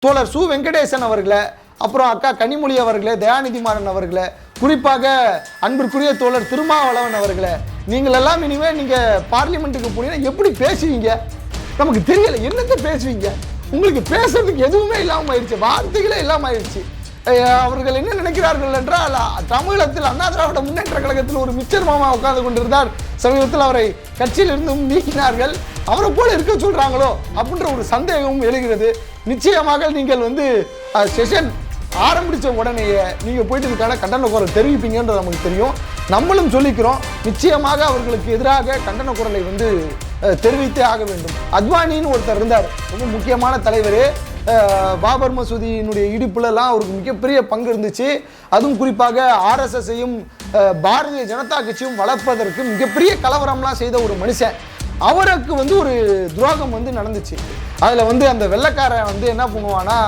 தோழர் சு வெங்கடேசன் அவர்களை, அப்புறம் அக்கா கனிமொழி அவர்களே, தயாநிதி மாறன் அவர்களே, குறிப்பாக அன்பிற்குரிய தோழர் திருமாவளவன் அவர்களே, நீங்கள் எல்லாம் இனிமேல் நீங்கள் பார்லிமெண்ட்டுக்கு போனீங்கன்னா எப்படி பேசுவீங்க? நமக்கு தெரியல, என்னத்தை பேசுவீங்க? உங்களுக்கு பேசுறதுக்கு எதுவுமே இல்லாமல் ஆயிடுச்சு, வார்த்தைகளே இல்லாமல் ஆயிடுச்சு. அவர்கள் என்ன நினைக்கிறார்கள் என்றால், தமிழகத்தில் அண்ணா திராவிட முன்னேற்ற கழகத்தில் ஒரு மிச்சர் மாமா உட்கார்ந்து கொண்டிருந்தார், சமீபத்தில் அவரை கட்சியிலிருந்தும் நீக்கினார்கள், அவரை போல இருக்க சொல்றாங்களோ அப்படின்ற ஒரு சந்தேகமும் எழுகிறது. நிச்சயமாக நீங்கள் செஷன் ஆரம்பிச்ச உடனேயே நீங்கள் போயிட்டு இதுக்கான கண்டன குரல் தெரிவிப்பீங்கன்றது நமக்கு தெரியும். நம்மளும் சொல்லிக்கிறோம், நிச்சயமாக அவர்களுக்கு எதிராக கண்டன குரலை தெரிவித்தே ஆக வேண்டும். அத்வானின்னு ஒருத்தர் இருந்தார், ரொம்ப முக்கியமான தலைவர். பாபர் மசூதியினுடைய இடிப்புலலாம் அவருக்கு மிகப்பெரிய பங்கு இருந்துச்சு. அதுவும் குறிப்பாக ஆர்எஸ்எஸ்ஸையும் பாரதிய ஜனதா கட்சியும் வளர்ப்பதற்கு மிகப்பெரிய கலவரம்லாம் செய்த ஒரு மனுஷன். அவருக்கு ஒரு துரோகம் நடந்துச்சு. அதில் அந்த வெள்ளைக்காரன் என்ன பண்ணுவான்னா,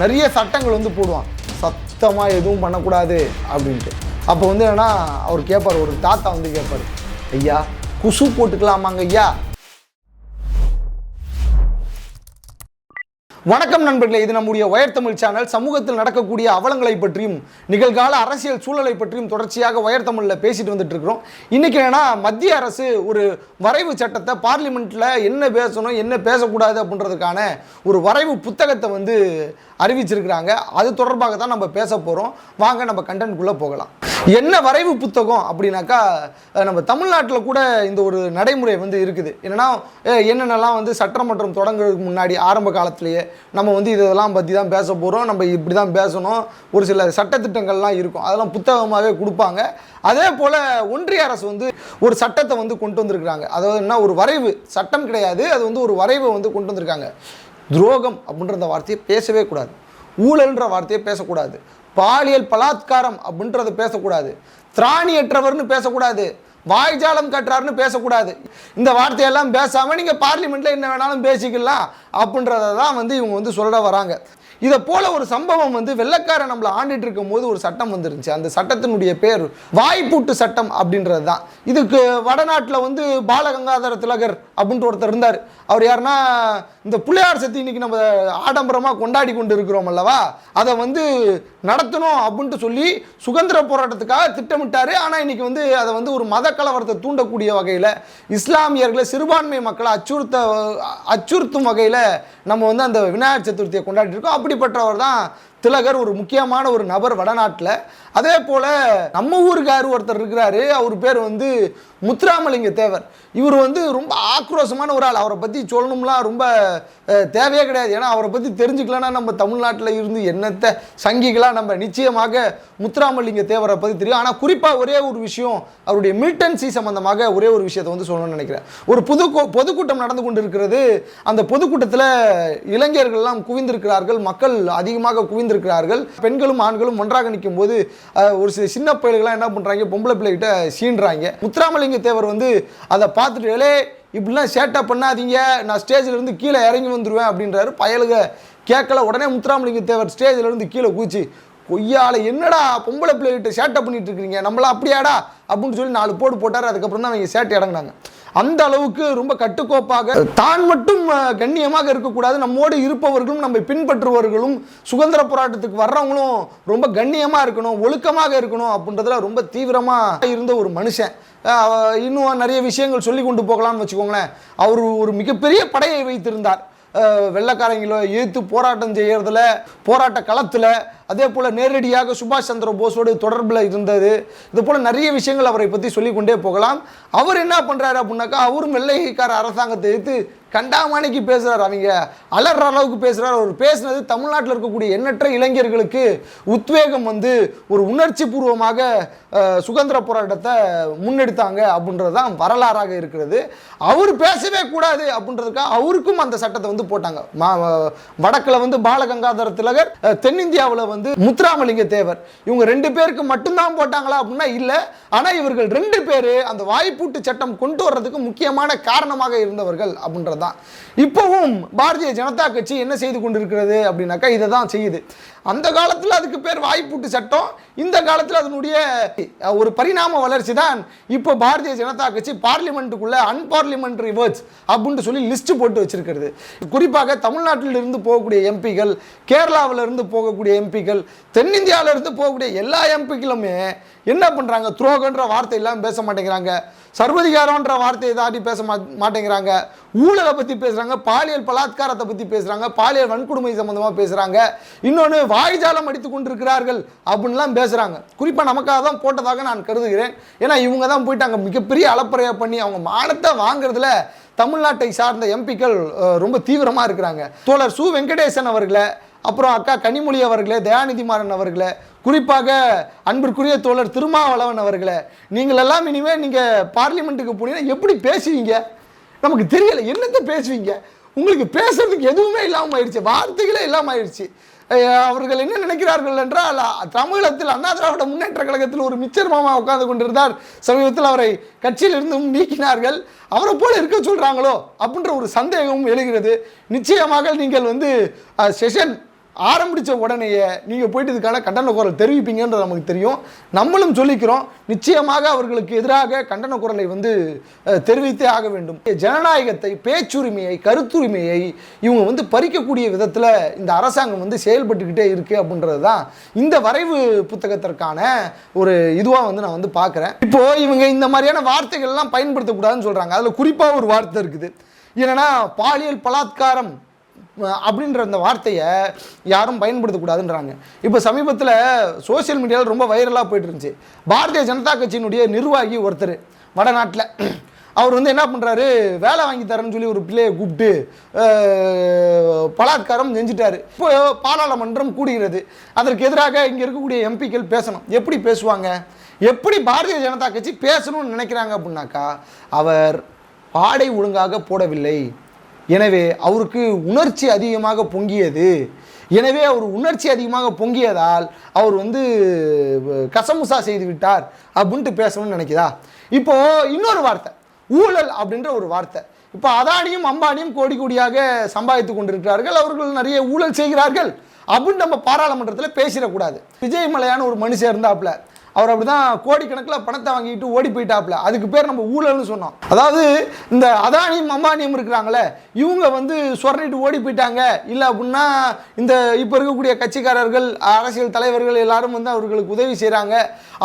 நிறைய சட்டங்கள் போடுவான், சத்தமாக எதுவும் பண்ணக்கூடாது அப்படின்ட்டு. அப்போ என்னன்னா அவர் கேட்பார், ஒரு தாத்தா கேட்பார், ஐயா குசு போட்டுக்கலாமாங்க ஐயா? வணக்கம் நண்பர்களே, இது நம்முடைய ஒயர் தமிழ் சேனல். சமூகத்தில் நடக்கக்கூடிய அவலங்களை பற்றியும் நிகழ்கால அரசியல் சூழலை பற்றியும் தொடர்ச்சியாக ஒயர் தமிழில் பேசிட்டு வந்துட்டு இருக்கிறோம். இன்னைக்கு என்னன்னா, மத்திய அரசு ஒரு வரைவு சட்டத்தை பார்லிமெண்ட்ல என்ன பேசணும் என்ன பேசக்கூடாது அப்படின்றதுக்கான ஒரு வரைவு புத்தகத்தை அறிவிச்சிருக்கிறாங்க. அது தொடர்பாக தான் நம்ம பேச போகிறோம். வாங்க நம்ம கண்டென்ட்குள்ளே போகலாம். என்ன வரைவு புத்தகம் அப்படின்னாக்கா, நம்ம தமிழ்நாட்டில் கூட இந்த ஒரு நடைமுறை இருக்குது. என்னன்னா, என்னென்னலாம் சட்டமன்றம் தொடங்குறதுக்கு முன்னாடி ஆரம்ப காலத்திலேயே நம்ம இதெல்லாம் பற்றி தான் பேச போகிறோம், நம்ம இப்படி தான் பேசணும், ஒரு சில சட்டத்திட்டங்கள்லாம் இருக்கும், அதெல்லாம் புத்தகமாகவே கொடுப்பாங்க. அதே போல் ஒன்றிய அரசு ஒரு சட்டத்தை கொண்டு வந்திருக்கிறாங்க. அதாவது என்ன, ஒரு வரைவு சட்டம் கிடையாது, அது ஒரு வரைவை கொண்டு வந்திருக்காங்க. துரோகம் அப்படின்ற வார்த்தையை பேசவே கூடாது, ஊழல்ன்ற வார்த்தையை பேசக்கூடாது, பாலியல் பலாத்காரம் அப்படின்றத பேசக்கூடாது, திராணியற்றவர்னு பேசக்கூடாது, வாய்ஜாலம் கட்டுறாருன்னு பேசக்கூடாது. இந்த வார்த்தையெல்லாம் பேசாமல் நீங்கள் பார்லிமெண்ட்டில் என்ன வேணாலும் பேசிக்கலாம் அப்படின்றத தான் இவங்க சொல்ல வராங்க. இதை போல ஒரு சம்பவம் வெள்ளைக்காரன் நம்மளை ஆண்டிட்டு இருக்கும் போது ஒரு சட்டம் வந்துருந்துச்சு. அந்த சட்டத்தினுடைய பேர் வாய்ப்பூட்டு சட்டம் அப்படின்றது தான். இதுக்கு வடநாட்டில் பாலகங்காதர திலகர் அப்படின்ட்டு ஒருத்தர் இருந்தார். அவர் யாருன்னா, இந்த பிள்ளையார் சக்தி இன்னைக்கு நம்ம ஆடம்பரமாக கொண்டாடி கொண்டு இருக்கிறோம் அல்லவா, அதை நடத்தணும் அப்படின்ட்டு சொல்லி சுதந்திர போராட்டத்துக்காக திட்டமிட்டார். ஆனால் இன்னைக்கு அதை ஒரு மத கலவரத்தை தூண்டக்கூடிய வகையில், இஸ்லாமியர்களை சிறுபான்மை மக்களை அச்சுறுத்தும் வகையில் நம்ம அந்த விநாயகர் சதுர்த்தியை கொண்டாடி இருக்கோம். அப்படிப்பட்டவர் தான் திலகர், ஒரு முக்கியமான ஒரு நபர் வடநாட்டில். அதே போல் நம்ம ஊருக்காரு ஒருத்தர் இருக்கிறாரு, அவர் பேர் முத்துராமலிங்க தேவர். இவர் ரொம்ப ஆக்ரோஷமான ஒரு ஆள். அவரை பற்றி சொல்லணும்லாம் ரொம்ப தேவையே கிடையாது. ஏன்னா அவரை பற்றி தெரிஞ்சுக்கலன்னா நம்ம தமிழ்நாட்டில் இருந்து என்னத்தை சங்கிகளாக நம்ம நிச்சயமாக முத்துராமலிங்க தேவரை பற்றி தெரியும். ஆனால் குறிப்பாக ஒரே ஒரு விஷயம், அவருடைய மிலிட்டன்சி சம்பந்தமாக ஒரே ஒரு விஷயத்தை சொல்லணும்னு நினைக்கிறேன். ஒரு பொதுக்கூட்டம் நடந்து கொண்டு இருக்கிறது. அந்த பொதுக்கூட்டத்தில் இளைஞர்கள்லாம் குவிந்திருக்கிறார்கள், மக்கள் அதிகமாக குவிந்திருக்கிறார்கள். பெண்களும் ஆண்களும் ஒன்றாக நிற்கும் போது ஒரு சின்ன பிள்ளைகள்லாம் என்ன பண்ணுறாங்க, பொம்பளை பிள்ளைகிட்ட சீன்றாங்க. முத்துராமலிங்க தேவர் அதை பார்த்துட்டு, இப்படிலாம் சேட்டை பண்ணாதீங்க, நான் ஸ்டேஜில் இருந்து கீழே இறங்கி வந்துடுவேன் அப்படின்றாரு. பயலுக கேட்கல. உடனே முத்துராமலிங்க தேவர் ஸ்டேஜில் இருந்து கீழே கூச்சி, கொய்யால என்னடா பொம்பளை பிள்ளைகிட்ட சேட்டை பண்ணிட்டு இருக்கிறீங்க, நம்மளாம் அப்படியாடா அப்படின்னு சொல்லி 4 போடு போட்டார். அதுக்கப்புறம் தான் அவங்க சேட்டை இறங்கினாங்க. அந்த அளவுக்கு ரொம்ப கட்டுக்கோப்பாக, தான் மட்டும் கண்ணியமாக இருக்கக்கூடாது, நம்மோடு இருப்பவர்களும் நம்ம பின்பற்றுபவர்களும் சுதந்திர போராட்டத்துக்கு வர்றவங்களும் ரொம்ப கண்ணியமாக இருக்கணும், ஒழுக்கமாக இருக்கணும் அப்படின்றதுல ரொம்ப தீவிரமாக இருந்த ஒரு மனுஷன். இன்னும் நிறைய விஷயங்கள் சொல்லி கொண்டு போகலாம்னு வச்சுக்கோங்களேன். அவர் ஒரு மிகப்பெரிய படையை வைத்திருந்தார். வெள்ளைக்காரங்களை எதிர்த்து போராட்டம் செய்யறதுல, போராட்ட களத்தில், அதே போல் நேரடியாக சுபாஷ் சந்திர போஸோடு தொடர்பில் இருந்தது. இது போல் நிறைய விஷயங்கள் அவரை பற்றி சொல்லிக்கொண்டே போகலாம். அவர் என்ன பண்ணுறாரு அப்படின்னாக்கா, அவரும் வெள்ளைக்கார அரசாங்கத்தை எதிர்த்து கண்டாமானிக்கு பேசுகிறார். அவங்க அலற அளவுக்கு பேசுகிறார். அவர் பேசினது தமிழ்நாட்டில் இருக்கக்கூடிய எண்ணற்ற இளைஞர்களுக்கு உத்வேகம் ஒரு உணர்ச்சி பூர்வமாக சுதந்திர போராட்டத்தை முன்னெடுத்தாங்க அப்படின்றது தான் வரலாறாக இருக்கிறது. அவர் பேசவே கூடாது அப்படின்றதுக்காக அவருக்கும் அந்த சட்டத்தை போட்டாங்க. வடக்கில் பாலகங்காதர திலகர், தென்னிந்தியாவில் முத்துராமலிங்க தேவர். இவங்க 2 பேருக்கு மட்டும்தான் போட்டாங்களா அப்படின்னா இல்லை. ஆனால் இவர்கள் 2 பேர் அந்த வாய்ப்பூட்டு சட்டம் கொண்டு வர்றதுக்கு முக்கியமான காரணமாக இருந்தவர்கள் அப்படின்றத தான். இப்போவும் பாரதிய ஜனதா கட்சி என்ன செய்து கொண்டிருக்கிறது அப்படின்னாக்கா இதை தான் செய்யுது. அந்த காலத்தில் அதுக்கு பேர் வாய்ப்பூட்டு சட்டம், இந்த காலத்தில் அதனுடைய ஒரு பரிணாம வளர்ச்சி தான் இப்போ பாரதிய ஜனதா கட்சி பார்லிமெண்ட்டுக்குள்ள அன்பார்லிமெண்டரி வேர்ட்ஸ் அப்படின்னு சொல்லி லிஸ்ட் போட்டு வச்சிருக்கிறது. குறிப்பாக தமிழ்நாட்டில் இருந்து போகக்கூடிய எம்பிக்கள், கேரளாவில் இருந்து போகக்கூடிய எம்பிக்கள், தென்னிந்தியாவில இருந்து போகக்கூடிய எல்லா எம்பிக்களுமே என்ன பண்றாங்க, துரோகன்ற வார்த்தை எல்லாம் பேச மாட்டேங்கிறாங்க, சர்வதிகாரம்ன்ற வார்த்தையை தாண்டி பேச மாட்டேங்கிறாங்க, ஊழலை பற்றி பேசுகிறாங்க, பாலியல் பலாத்காரத்தை பற்றி பேசுகிறாங்க, பாலியல் வன்கொடுமை சம்மந்தமாக பேசுகிறாங்க, இன்னொன்று வாய்ஜாலம் அடித்து கொண்டிருக்கிறார்கள் அப்படின்லாம் பேசுகிறாங்க. குறிப்பாக நமக்காக தான் போட்டதாக நான் கருதுகிறேன். ஏன்னா இவங்க தான் போயிட்டு அங்கே மிகப்பெரிய அலப்பறையை பண்ணி அவங்க மானத்தை வாங்குறதுல தமிழ்நாட்டை சார்ந்த எம்பிக்கள் ரொம்ப தீவிரமாக இருக்கிறாங்க. தோழர் சு வெங்கடேசன் அவர்களை, அப்புறம் அக்கா கனிமொழி அவர்களே, தயாநிதி மாறன் அவர்களே, குறிப்பாக அன்பிற்குரிய தோழர் திருமாவளவன் அவர்களே, நீங்கள் எல்லாம் இனிமேல் நீங்கள் பார்லிமெண்ட்டுக்கு போனீங்கன்னா எப்படி பேசுவீங்க நமக்கு தெரியல. என்னத்தை பேசுவீங்க? உங்களுக்கு பேசுறதுக்கு எதுவுமே இல்லாமல் ஆயிடுச்சு, வார்த்தைகளே இல்லாமல் ஆயிடுச்சு. அவர்கள் என்ன நினைக்கிறார்கள் என்றால், தமிழகத்தில் அண்ணா திராவிட முன்னேற்ற கழகத்தில் ஒரு மிச்சர் மாமா உட்கார்ந்து கொண்டிருந்தார், சமீபத்தில் அவரை கட்சியில் இருந்தும் நீக்கினார்கள், அவரை போல இருக்க சொல்றாங்களோ அப்படின்ற ஒரு சந்தேகமும் எழுகிறது. நிச்சயமாக நீங்கள் செஷன் ஆரம்பித்த உடனேயே நீங்கள் போயிட்டு இதுக்கான கண்டன குரல் தெரிவிப்பீங்கன்றது நமக்கு தெரியும். நம்மளும் சொல்லிக்கிறோம், நிச்சயமாக அவர்களுக்கு எதிராக கண்டன குரலை தெரிவித்தே ஆக வேண்டும். ஜனநாயகத்தை, பேச்சுரிமையை, கருத்துரிமையை இவங்க பறிக்கக்கூடிய விதத்தில் இந்த அரசாங்கம் செயல்பட்டுக்கிட்டே இருக்கு அப்படின்றது தான் இந்த வரைவு புத்தகத்திற்கான ஒரு இதுவாக நான் பார்க்குறேன். இப்போ இவங்க இந்த மாதிரியான வார்த்தைகள்லாம் பயன்படுத்தக்கூடாதுன்னு சொல்கிறாங்க. அதில் குறிப்பாக ஒரு வார்த்தை இருக்குது, என்னன்னா பாலியல் பலாத்காரம் அப்படின்ற அந்த வார்த்தையை யாரும் பயன்படுத்தக்கூடாதுன்றாங்க. இப்போ சமீபத்தில் சோசியல் மீடியாவில் ரொம்ப வைரலாக போயிட்டு இருந்துச்சு. பாரதிய ஜனதா கட்சியினுடைய நிர்வாகி ஒருத்தர் வடநாட்டில், அவர் என்ன பண்ணுறாரு, வேலை வாங்கி தரேன்னு சொல்லி ஒரு பிள்ளையை கூப்பிட்டு பலாத்காரம் செஞ்சுட்டாரு. இப்போ பாராளுமன்றம் கூடுகிறது, அதற்கு எதிராக இங்கே இருக்கக்கூடிய எம்பிக்கள் பேசணும். எப்படி பேசுவாங்க, எப்படி பாரதிய ஜனதா கட்சி பேசணும்னு நினைக்கிறாங்க அப்படின்னாக்கா, அவர் ஆடை ஒழுங்காக போடவில்லை, எனவே அவருக்கு உணர்ச்சி அதிகமாக பொங்கியது, எனவே அவர் உணர்ச்சி அதிகமாக பொங்கியதால் அவர் கசமுசா செய்து விட்டார் அப்படின்ட்டு பேசணும்னு நினைக்குதா. இப்போ இன்னொரு வார்த்தை ஊழல் அப்படின்ற ஒரு வார்த்தை. இப்போ அதானியும் அம்பானியும் கோடி கோடியாக சம்பாதித்து கொண்டிருக்கிறார்கள், அவர்கள் நிறைய ஊழல் செய்கிறார்கள் அப்படின்னு நம்ம பாராளுமன்றத்தில் பேசிடக்கூடாது. விஜய் மலையான ஒரு மனுஷன் இருந்தாப்புல, அவர் அப்படிதான் கோடிக்கணக்கில் பணத்தை வாங்கிட்டு ஓடி போயிட்டாப்ல, அதுக்கு பேர் நம்ம ஊழல்னு சொன்னோம். அதாவது இந்த அதானியும் அம்பானியும் இருக்கிறாங்களே, இவங்க சொரணிட்டு ஓடி போயிட்டாங்க இல்லை அப்படின்னா இந்த இப்போ இருக்கக்கூடிய கட்சிக்காரர்கள், அரசியல் தலைவர்கள் எல்லாரும் அவர்களுக்கு உதவி செய்கிறாங்க,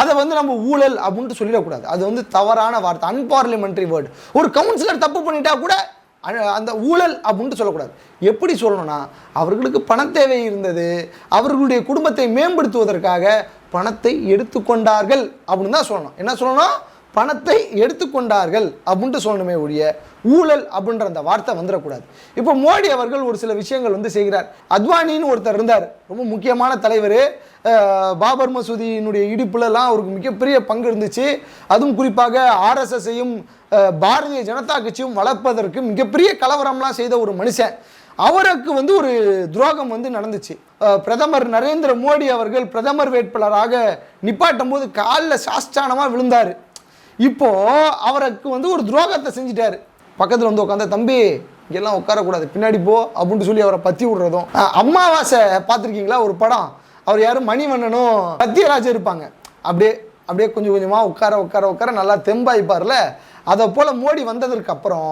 அதை நம்ம ஊழல் அப்படின்ட்டு சொல்லிடக்கூடாது. அது தவறான வார்த்தை, அன்பார்லிமெண்டரி வேர்டு. ஒரு கவுன்சிலர் தப்பு பண்ணிட்டா கூட அந்த ஊழல் அப்படின்ட்டு சொல்லக்கூடாது. எப்படி சொல்லணும்னா, அவர்களுக்கு பண தேவை இருந்தது, அவர்களுடைய குடும்பத்தை மேம்படுத்துவதற்காக பணத்தை எடுத்துக்கொண்டார்கள் அப்படின்னு தான் சொல்லணும். என்ன சொல்லணும், பணத்தை எடுத்துக்கொண்டார்கள் அப்படின்ட்டு சொல்லணுமே ஒழிய ஊழல் அப்படின்ற அந்த வார்த்தை வந்துடக்கூடாது. இப்போ மோடி அவர்கள் ஒரு சில விஷயங்கள் செய்கிறார். அத்வானின்னு ஒருத்தர் இருந்தார், ரொம்ப முக்கியமான தலைவர். பாபர் மசூதியினுடைய இடிப்புலலாம் அவருக்கு மிகப்பெரிய பங்கு இருந்துச்சு. அதுவும் குறிப்பாக ஆர்எஸ்எஸ்ஸையும் பாரதிய ஜனதா கட்சியும் வளர்ப்பதற்கு மிகப்பெரிய கலவரம்லாம் செய்த ஒரு மனுஷன். அவருக்கு ஒரு துரோகம் நடந்துச்சு. பிரதமர் நரேந்திர மோடி அவர்கள் பிரதமர் வேட்பாளராக நிப்பாட்டும் போது காலில் சாஸ்தானமாக விழுந்தார். இப்போ அவருக்கு ஒரு துரோகத்தை செஞ்சிட்டாரு. பக்கத்தில் உட்காந்த, தம்பி இங்கெல்லாம் உட்காரக்கூடாது, பின்னாடி போ அப்படின்ட்டு சொல்லி அவரை பற்றி விடுறதும். அம்மாவாசை பார்த்துருக்கீங்களா ஒரு படம், அவர் யாரும் மணிவண்ணனும் சத்யராஜ் இருப்பாங்க, அப்படியே கொஞ்சம் கொஞ்சமாக உட்கார நல்லா தெம்பாய்ப்பார்ல. அதை போல் மோடி வந்ததற்கு அப்புறம்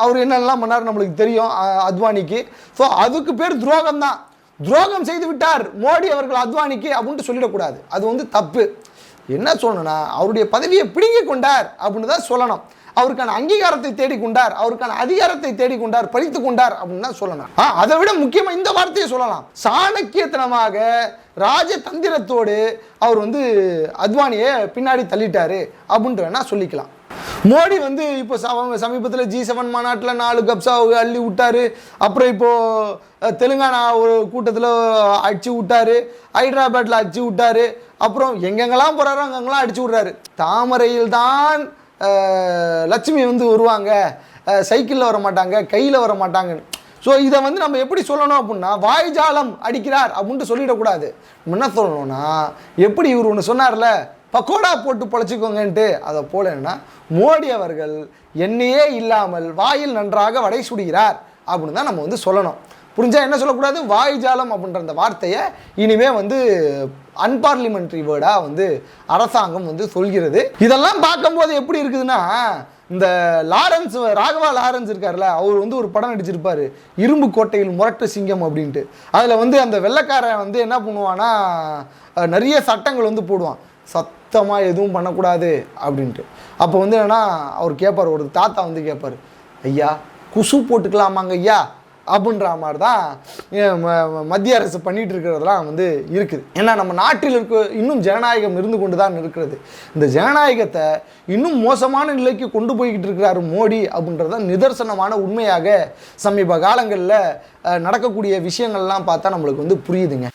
அவர் என்னெல்லாம் பண்ணார் நம்மளுக்கு தெரியும், அத்வானிக்கு. ஸோ அதுக்கு பேர் துரோகம் தான். துரோகம் செய்து விட்டார் மோடி அவர்கள் அத்வானிக்கு அப்படின்ட்டு சொல்லிடக்கூடாது, அது தப்பு. என்ன சொல்லணும்னா, அவருடைய பதவியை பிடுங்கி கொண்டார் அப்படின்னு தான் சொல்லணும். அவருக்கான அங்கீகாரத்தை தேடிக்கொண்டார், அவருக்கான அதிகாரத்தை தேடிக்கொண்டார், பறித்து கொண்டார் அப்படின்னு தான் சொல்லணும். அதை விட முக்கியமாக இந்த வார்த்தையை சொல்லலாம், சாணக்கியத்தனமாக ராஜதந்திரத்தோடு அவர் அத்வானியை பின்னாடி தள்ளிட்டாரு அப்படின்ட்டு வேணா சொல்லிக்கலாம். மோடி இப்போ சமீபத்தில் G7 மாநாட்டில் 4 கப்ஸாவை அள்ளி விட்டாரு. அப்புறம் இப்போது தெலுங்கானா ஒரு கூட்டத்தில் அடிச்சு விட்டாரு, ஹைதராபாத்தில் அடிச்சு விட்டாரு, அப்புறம் எங்கெங்கெல்லாம் போகிறாரோ அங்கெங்கெல்லாம் அடிச்சு விட்றாரு. தாமரையில் தான் லட்சுமி வருவாங்க, சைக்கிளில் வர மாட்டாங்க, கையில் வர மாட்டாங்கன்னு. ஸோ இதை நம்ம எப்படி சொல்லணும் அப்படின்னா, வாய்ஜாலம் அடிக்கிறார் அப்படின்ட்டு சொல்லிடக்கூடாது. என்ன சொல்லணும்னா, எப்படி இவர் ஒன்று சொன்னார்ல, பக்கோடா போட்டு பொழைச்சிக்கோங்கன்ட்டு. அதை போல என்னன்னா மோடி அவர்கள் எண்ணெயே இல்லாமல் வாயில் நன்றாக வடை சுடுகிறார் அப்படின்னு தான் நம்ம வந்து சொல்லணும். புரிஞ்சா என்ன சொல்லக்கூடாது, வாய் ஜாலம் அப்படின்ற அந்த வார்த்தையை இனிமே வந்து அன்பார்லிமெண்ட்ரி வேர்டாக வந்து அரசாங்கம் வந்து சொல்கிறது. இதெல்லாம் பார்க்கும்போது எப்படி இருக்குதுன்னா, இந்த ராகவா லாரன்ஸ் இருக்கார்ல, அவர் வந்து ஒரு படம் நடிச்சிருப்பார், இரும்பு கோட்டையில் முரட்டு சிங்கம் அப்படின்ட்டு. அதில் வந்து அந்த வெள்ளைக்காரன் வந்து என்ன பண்ணுவான்னா, நிறைய சட்டங்கள் வந்து போடுவான், சத்தமாக எதுவும் பண்ணக்கூடாது அப்படின்ட்டு. அப்போ வந்து என்னன்னா அவர் கேட்பார், ஒரு தாத்தா வந்து கேட்பார், ஐயா குசு போட்டுக்கலாமாங்க ஐயா அப்படின்ற மாதிரி தான் மத்திய அரசு பண்ணிட்டு இருக்கிறதெல்லாம் வந்து இருக்குது. ஏன்னா நம்ம நாட்டில் இன்னும் ஜனநாயகம் இருந்து கொண்டு தான் இருக்கிறது. இந்த ஜனநாயகத்தை இன்னும் மோசமான நிலைக்கு கொண்டு போய்கிட்டு இருக்கிறாரு மோடி அப்படின்றத நிதர்சனமான உண்மையாக சமீப காலங்களில் நடக்கக்கூடிய விஷயங்கள்லாம் பார்த்தா நம்மளுக்கு வந்து புரியுதுங்க.